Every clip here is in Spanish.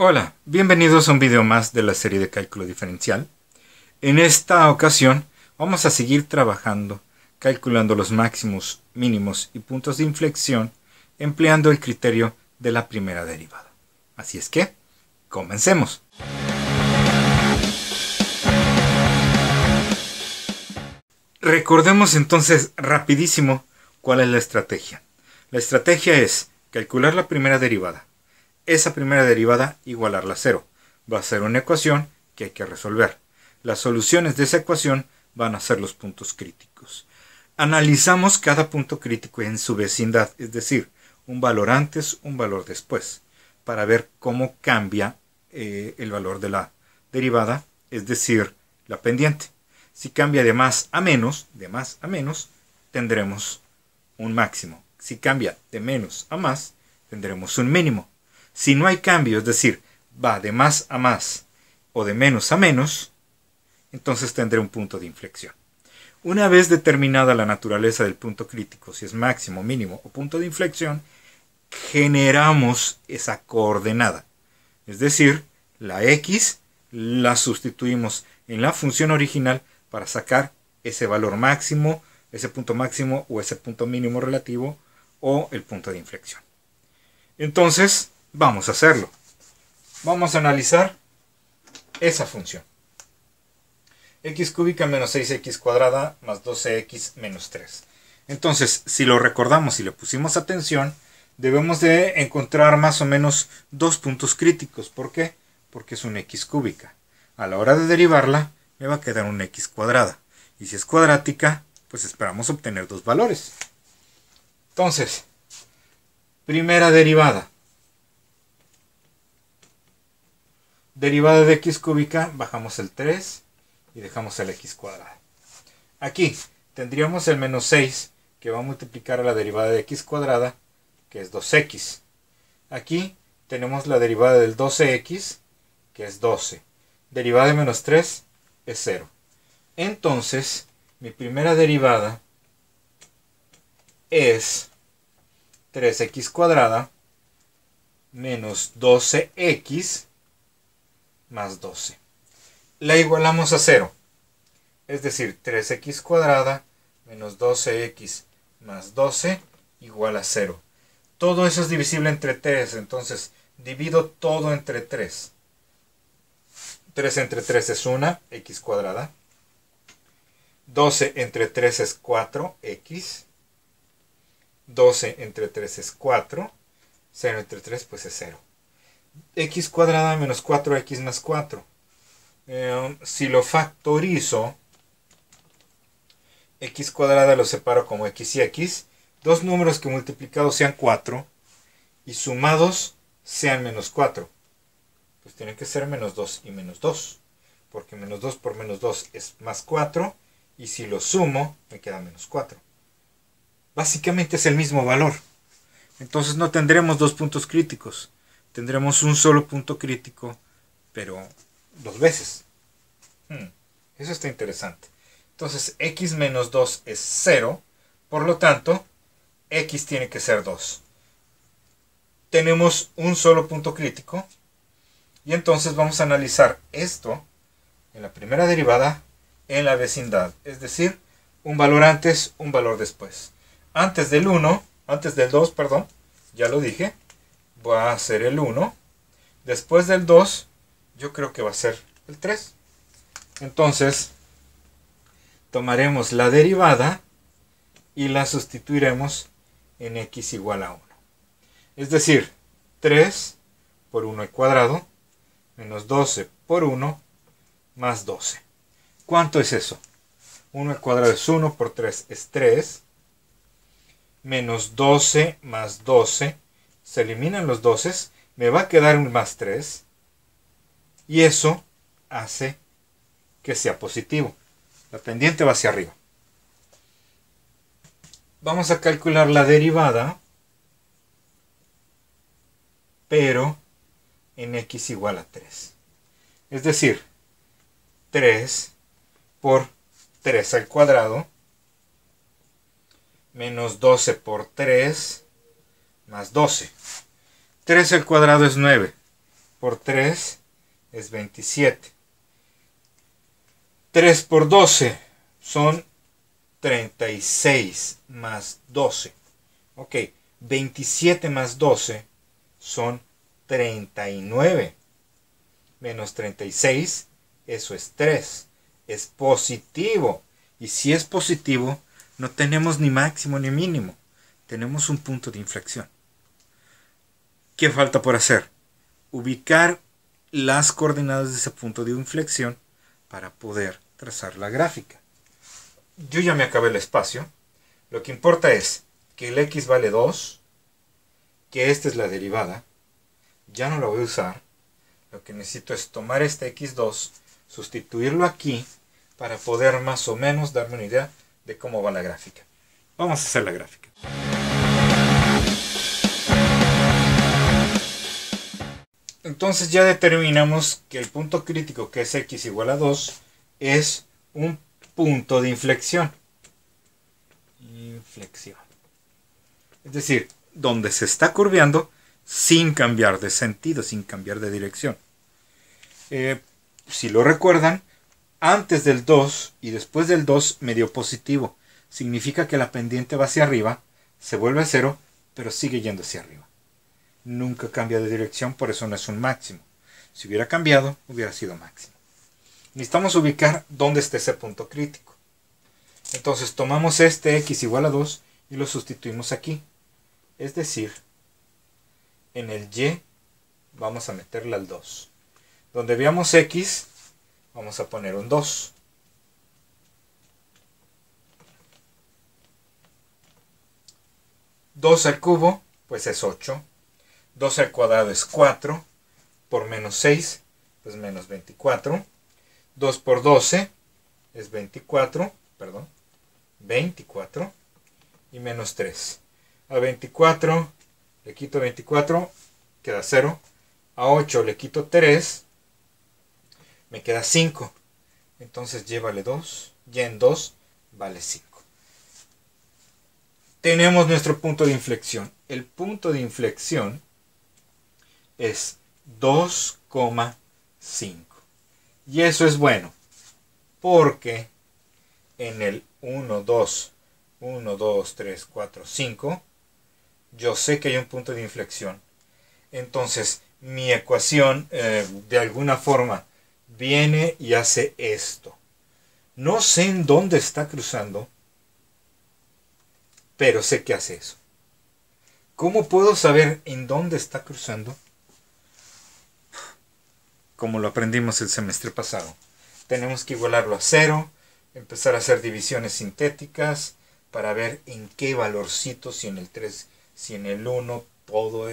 Hola, bienvenidos a un video más de la serie de cálculo diferencial. En esta ocasión vamos a seguir trabajando, calculando los máximos, mínimos y puntos de inflexión, empleando el criterio de la primera derivada. Así es que, comencemos. Recordemos entonces rapidísimo cuál es la estrategia. La estrategia es calcular la primera derivada. Esa primera derivada igualarla a cero. Va a ser una ecuación que hay que resolver. Las soluciones de esa ecuación van a ser los puntos críticos. Analizamos cada punto crítico en su vecindad, es decir, un valor antes, un valor después, para ver cómo cambia el valor de la derivada, es decir, la pendiente. Si cambia de más a menos, tendremos un máximo. Si cambia de menos a más, tendremos un mínimo. Si no hay cambio, es decir, va de más a más o de menos a menos, entonces tendré un punto de inflexión. Una vez determinada la naturaleza del punto crítico, si es máximo, mínimo o punto de inflexión, generamos esa coordenada. Es decir, la x la sustituimos en la función original para sacar ese valor máximo, ese punto máximo o ese punto mínimo relativo o el punto de inflexión. Entonces, vamos a hacerlo. Vamos a analizar esa función. X cúbica menos 6x cuadrada más 12x menos 3. Entonces, si lo recordamos y le pusimos atención, debemos de encontrar más o menos dos puntos críticos. ¿Por qué? Porque es una x cúbica. A la hora de derivarla, me va a quedar una x cuadrada. Y si es cuadrática, pues esperamos obtener dos valores. Entonces, primera derivada. Derivada de x cúbica, bajamos el 3 y dejamos el x cuadrada. Aquí tendríamos el menos 6 que va a multiplicar a la derivada de x cuadrada, que es 2x. Aquí tenemos la derivada del 12x, que es 12. Derivada de menos 3 es 0. Entonces, mi primera derivada es 3x cuadrada menos 12x más 12. La igualamos a 0. Es decir, 3x cuadrada menos 12x más 12 igual a 0. Todo eso es divisible entre 3, entonces divido todo entre 3. 3 entre 3 es 1, x cuadrada. 12 entre 3 es 4x. 12 entre 3 es 4. 0 entre 3 pues es 0. X cuadrada menos 4x más 4. Si lo factorizo, x cuadrada lo separo como x y x. Dos números que multiplicados sean 4 y sumados sean menos 4. Pues tiene que ser menos 2 y menos 2. Porque menos 2 por menos 2 es más 4. Y si lo sumo, me queda menos 4. Básicamente es el mismo valor. Entonces no tendremos dos puntos críticos. Tendremos un solo punto crítico, pero dos veces. Eso está interesante. Entonces x menos 2 es 0. Por lo tanto, x tiene que ser 2. Tenemos un solo punto crítico. Y entonces vamos a analizar esto en la primera derivada en la vecindad. Es decir, un valor antes, un valor después. Antes del 2, perdón, ya lo dije, va a ser el 1. Después del 2, yo creo que va a ser el 3. Entonces, tomaremos la derivada y la sustituiremos en x igual a 1. Es decir, 3 por 1 al cuadrado menos 12 por 1 más 12. ¿Cuánto es eso? 1 al cuadrado es 1 por 3 es 3. Menos 12 más 12. Se eliminan los 12. Me va a quedar un más 3. Y eso hace que sea positivo. La pendiente va hacia arriba. Vamos a calcular la derivada, pero en x igual a 3. Es decir, 3 por 3 al cuadrado menos 12 por 3 más 12. 3 al cuadrado es 9. por 3 es 27. 3 por 12 son 36 más 12. Ok, 27 más 12 son 39. Menos 36, eso es 3. Es positivo. Y si es positivo, no tenemos ni máximo ni mínimo. Tenemos un punto de inflexión. ¿Qué falta por hacer? Ubicar las coordenadas de ese punto de inflexión para poder trazar la gráfica. Yo ya me acabé el espacio. Lo que importa es que el x vale 2, que esta es la derivada. Ya no la voy a usar. Lo que necesito es tomar este x2, sustituirlo aquí para poder más o menos darme una idea de cómo va la gráfica. Vamos a hacer la gráfica. Entonces ya determinamos que el punto crítico, que es x igual a 2, es un punto de inflexión. Es decir, donde se está curveando sin cambiar de sentido, sin cambiar de dirección. Si lo recuerdan, antes del 2 y después del 2 me dio positivo. Significa que la pendiente va hacia arriba, se vuelve a 0, pero sigue yendo hacia arriba. Nunca cambia de dirección, por eso no es un máximo. Si hubiera cambiado, hubiera sido máximo. Necesitamos ubicar dónde está ese punto crítico. Entonces tomamos este x igual a 2 y lo sustituimos aquí. Es decir, en el y vamos a meterle al 2. Donde veamos x, vamos a poner un 2. Dos al cubo, pues es 8. 2 al cuadrado es 4. Por menos 6, pues menos 24. 2 por 12 es 24. Perdón. 24. Y menos 3. A 24 le quito 24, queda 0. A 8 le quito 3, me queda 5. Entonces y vale 2, y en 2 vale 5. Tenemos nuestro punto de inflexión. El punto de inflexión es 2,5. Y eso es bueno, porque en el 1, 2, 3, 4, 5, yo sé que hay un punto de inflexión. Entonces, mi ecuación de alguna forma viene y hace esto. No sé en dónde está cruzando, pero sé que hace eso. ¿Cómo puedo saber en dónde está cruzando? Como lo aprendimos el semestre pasado. Tenemos que igualarlo a 0, empezar a hacer divisiones sintéticas para ver en qué valorcito, si en el 3, si en el 1, todo,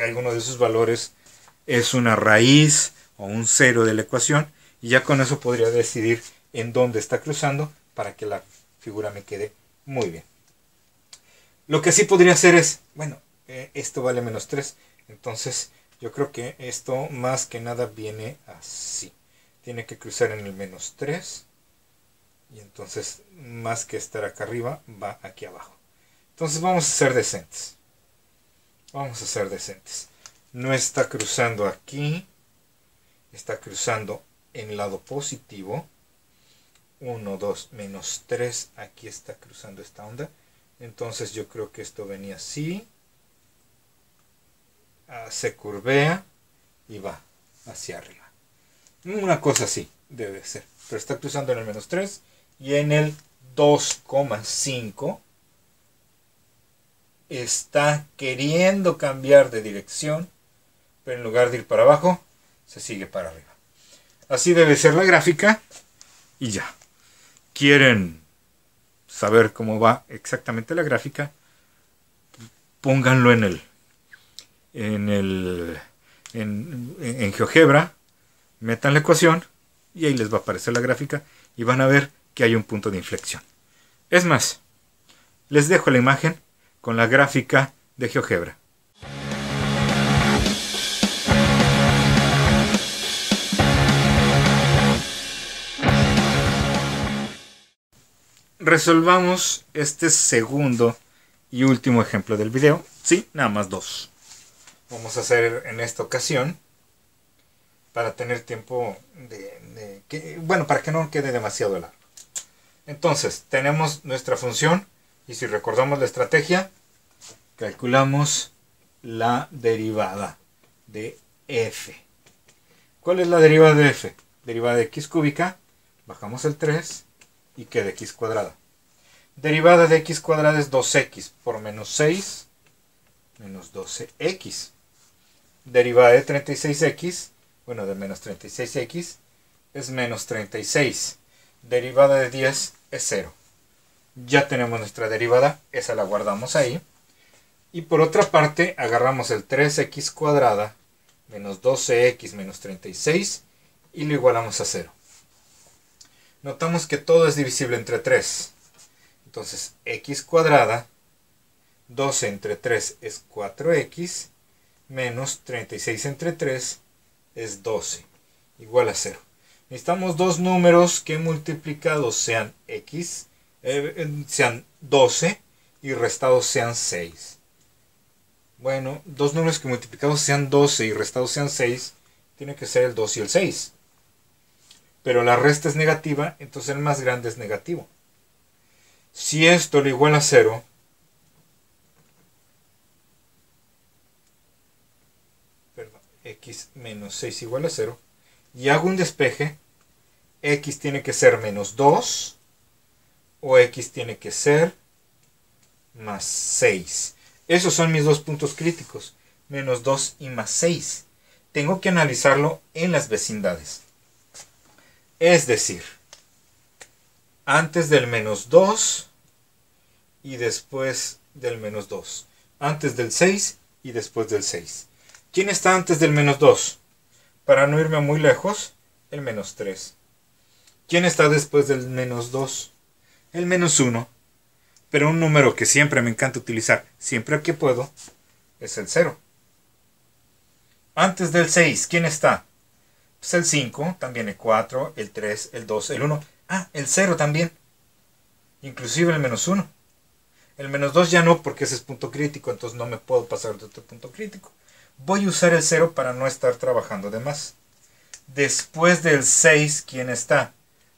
alguno de esos valores es una raíz o un 0 de la ecuación, y ya con eso podría decidir en dónde está cruzando para que la figura me quede muy bien. Lo que sí podría hacer es, bueno, esto vale menos 3, entonces yo creo que esto más que nada viene así. Tiene que cruzar en el menos 3, y entonces más que estar acá arriba, va aquí abajo. Entonces vamos a ser decentes. Vamos a ser decentes. No está cruzando aquí, está cruzando en el lado positivo. 1, 2, menos 3, aquí está cruzando esta onda. Entonces yo creo que esto venía así, se curvea y va hacia arriba. Una cosa así debe ser. Pero está cruzando en el menos 3 y en el 2,5 está queriendo cambiar de dirección, pero en lugar de ir para abajo, se sigue para arriba. Así debe ser la gráfica y ya. ¿Quieren saber cómo va exactamente la gráfica? Pónganlo en GeoGebra, metan la ecuación y ahí les va a aparecer la gráfica y van a ver que hay un punto de inflexión. Es más, les dejo la imagen con la gráfica de GeoGebra. Resolvamos este segundo y último ejemplo del video. Sí, nada más 2. Vamos a hacer en esta ocasión para tener tiempo bueno, para que no quede demasiado largo. Entonces, tenemos nuestra función y si recordamos la estrategia, calculamos la derivada de f. ¿Cuál es la derivada de f? Derivada de x cúbica, bajamos el 3 y queda x cuadrada. Derivada de x cuadrada es 2x por menos 6 menos 12x. Derivada de 36x, bueno, de menos 36x, es menos 36. Derivada de 10 es 0. Ya tenemos nuestra derivada, esa la guardamos ahí. Y por otra parte, agarramos el 3x cuadrada menos 12x menos 36 y lo igualamos a 0. Notamos que todo es divisible entre 3. Entonces, x cuadrada, 12 entre 3 es 4x, menos 36 entre 3 es 12, igual a 0. Necesitamos dos números que multiplicados sean x, sean 12 y restados sean 6. Bueno, dos números que multiplicados sean 12 y restados sean 6, tiene que ser el 2 y el 6. Pero la resta es negativa, entonces el más grande es negativo. Si esto lo iguala a 0, x menos 6 igual a 0, y hago un despeje, x tiene que ser menos 2 o x tiene que ser más 6. Esos son mis dos puntos críticos, menos 2 y más 6. Tengo que analizarlo en las vecindades. Es decir, antes del menos 2 y después del menos 2. Antes del 6 y después del 6. ¿Quién está antes del menos 2? Para no irme muy lejos, el menos 3. ¿Quién está después del menos 2? El menos 1. Pero un número que siempre me encanta utilizar, siempre que puedo, es el 0. Antes del 6, ¿quién está? Pues el 5, también el 4, el 3, el 2, el 1. Ah, el 0 también. Inclusive el menos 1. El menos 2 ya no, porque ese es punto crítico, entonces no me puedo pasar de otro punto crítico. Voy a usar el 0 para no estar trabajando de más. Después del 6, ¿quién está?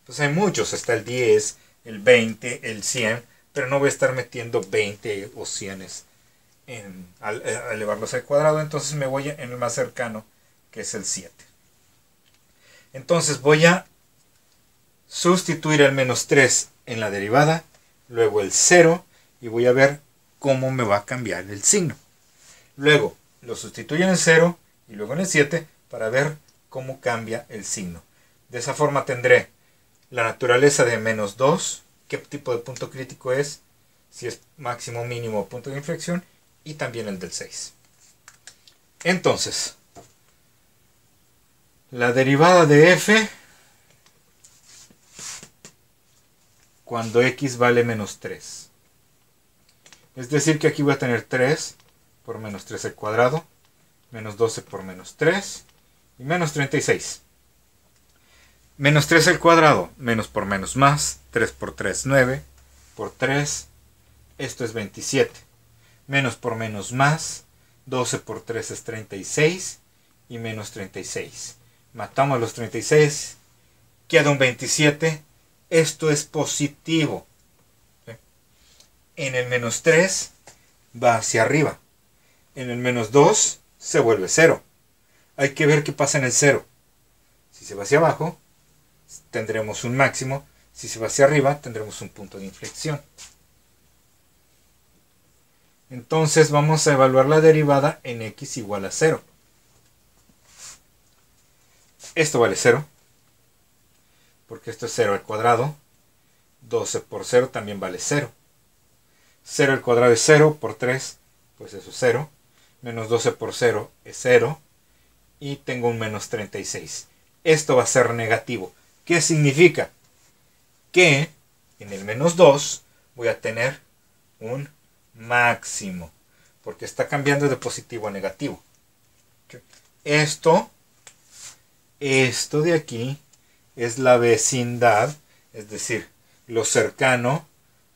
Pues hay muchos, está el 10, el 20, el 100, pero no voy a estar metiendo 20 o 100 al elevarlos al cuadrado, entonces me voy en el más cercano, que es el 7. Entonces voy a sustituir el menos 3 en la derivada, luego el 0, y voy a ver cómo me va a cambiar el signo. Luego lo sustituyo en el 0 y luego en el 7 para ver cómo cambia el signo. De esa forma tendré la naturaleza de menos 2, qué tipo de punto crítico es, si es máximo, mínimo, punto de inflexión, y también el del 6. Entonces, la derivada de f cuando x vale menos 3. Es decir que aquí voy a tener 3 por menos 3 al cuadrado, menos 12 por menos 3 y menos 36. Menos 3 al cuadrado, menos por menos más, 3 por 3, 9, por 3, esto es 27. Menos por menos más, 12 por 3 es 36 y menos 36. Matamos los 36, queda un 27, esto es positivo. En el menos 3 va hacia arriba. En el menos 2 se vuelve 0. Hay que ver qué pasa en el 0. Si se va hacia abajo, tendremos un máximo. Si se va hacia arriba, tendremos un punto de inflexión. Entonces vamos a evaluar la derivada en x igual a 0. Esto vale 0, porque esto es 0 al cuadrado. 12 por 0 también vale 0. 0 al cuadrado es 0 por 3, pues eso es 0. Menos 12 por 0 es 0. Y tengo un menos 36. Esto va a ser negativo. ¿Qué significa? Que en el menos 2 voy a tener un máximo, porque está cambiando de positivo a negativo. Esto de aquí es la vecindad, es decir, lo cercano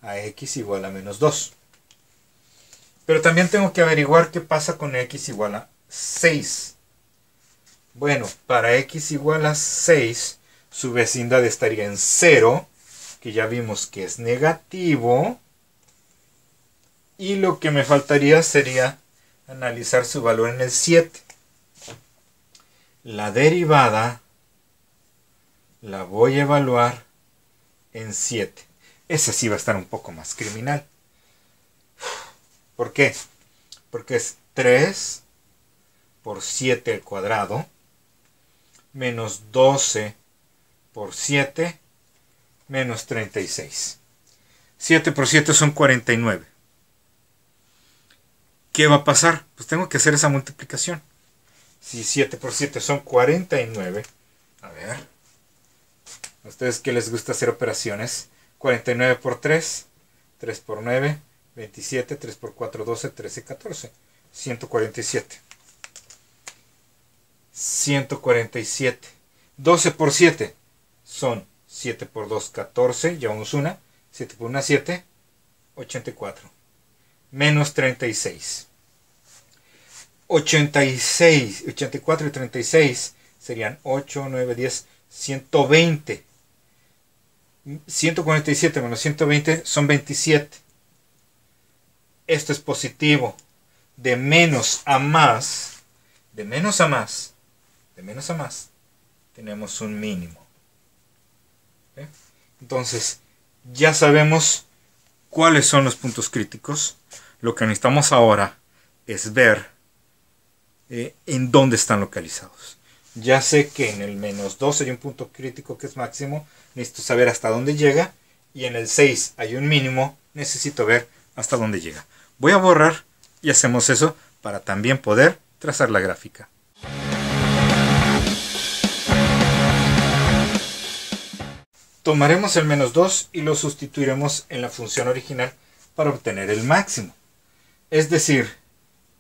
a x igual a menos 2. Pero también tengo que averiguar qué pasa con x igual a 6. Bueno, para x igual a 6, su vecindad estaría en 0, que ya vimos que es negativo. Y lo que me faltaría sería analizar su valor en el 7. La derivada la voy a evaluar en 7. Ese sí va a estar un poco más criminal. ¿Por qué? Porque es 3 por 7 al cuadrado menos 12 por 7 menos 36. 7 por 7 son 49. ¿Qué va a pasar? Pues tengo que hacer esa multiplicación. Si 7 por 7 son 49, a ver, ¿a ustedes qué les gusta hacer operaciones? 49 por 3, 3 por 9, 27, 3 por 4, 12, 13, 14, 147. 147. 12 por 7 son 7 por 2, 14, llevamos una, 7 por 1, 7, 84. Menos 36. 86, 84 y 36 serían 8, 9, 10, 120. 147 menos 120 son 27. Esto es positivo. De menos a más, de menos a más, de menos a más, tenemos un mínimo. ¿Okay? Entonces, ya sabemos cuáles son los puntos críticos. Lo que necesitamos ahora es ver en dónde están localizados. Ya sé que en el menos 2 hay un punto crítico que es máximo, necesito saber hasta dónde llega, y en el 6 hay un mínimo, necesito ver hasta dónde llega. Voy a borrar y hacemos eso para también poder trazar la gráfica. Tomaremos el menos 2 y lo sustituiremos en la función original para obtener el máximo. Es decir,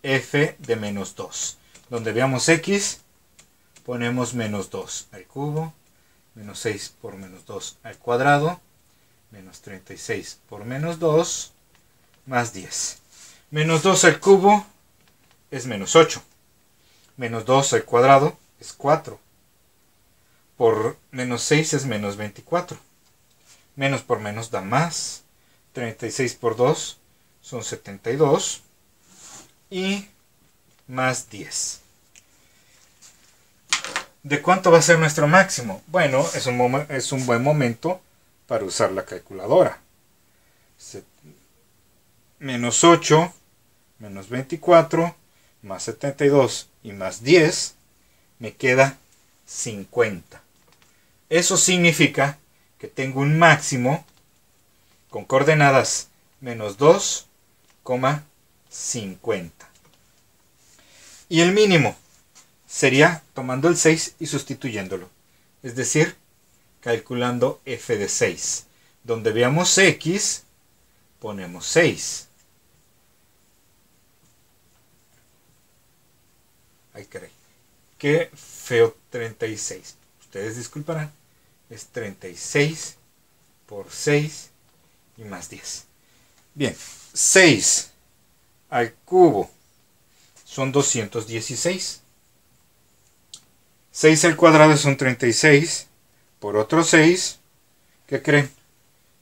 f de menos 2. Donde veamos x, ponemos menos 2 al cubo, menos 6 por menos 2 al cuadrado, menos 36 por menos 2, más 10. Menos 2 al cubo es menos 8. Menos 2 al cuadrado es 4. Por menos 6 es menos 24. Menos por menos da más. 36 por 2 son 72. Y más 10. ¿De cuánto va a ser nuestro máximo? Bueno, es un buen momento para usar la calculadora. Menos 8, menos 24, más 72 y más 10, me queda 50. Eso significa que tengo un máximo con coordenadas menos 2,50. Y el mínimo sería tomando el 6 y sustituyéndolo. Es decir, calculando f de 6. Donde veamos x, ponemos 6. Ay, caray. Qué feo 36. Ustedes disculparán. Es 36 por 6 y más 10. Bien, 6 al cubo son 216. 6 al cuadrado son 36. Por otro 6, ¿qué creen?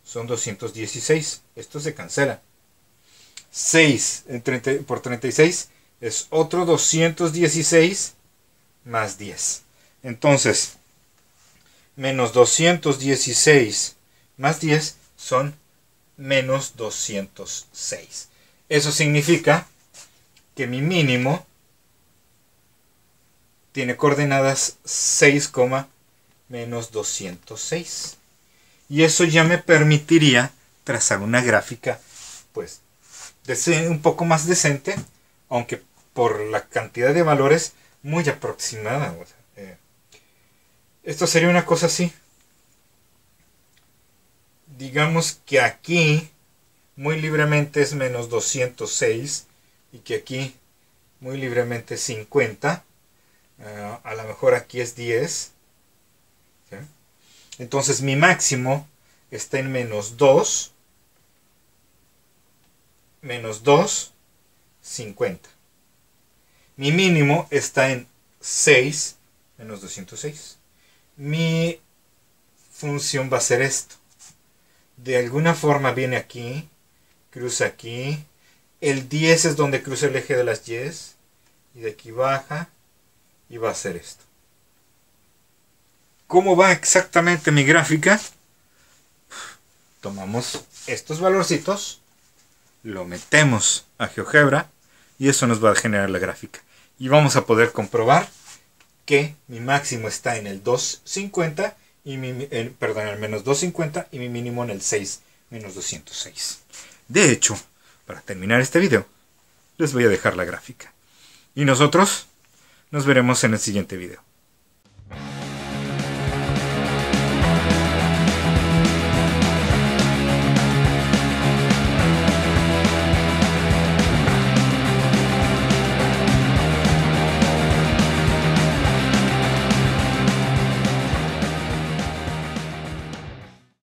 Son 216. Esto se cancela. 6 por 36 es otro 216 más 10. Entonces, menos 216 más 10 son menos 206. Eso significa que mi mínimo tiene coordenadas 6, menos 206. Y eso ya me permitiría trazar una gráfica, pues, un poco más decente, aunque por la cantidad de valores muy aproximada. O sea, esto sería una cosa así. Digamos que aquí muy libremente es menos 206 y que aquí muy libremente es 50. A lo mejor aquí es 10. ¿Sí? Entonces mi máximo está en menos 2, 50. Mi mínimo está en 6, menos 206. Mi función va a ser esto. De alguna forma viene aquí, cruza aquí. El 10 es donde cruza el eje de las y's. Y de aquí baja y va a ser esto. ¿Cómo va exactamente mi gráfica? Tomamos estos valorcitos, lo metemos a GeoGebra y eso nos va a generar la gráfica. Y vamos a poder comprobar que mi máximo está en el 250 y perdón, el menos 250 y mi mínimo en el 6 menos 206. De hecho, para terminar este video, les voy a dejar la gráfica. Y nosotros nos veremos en el siguiente video.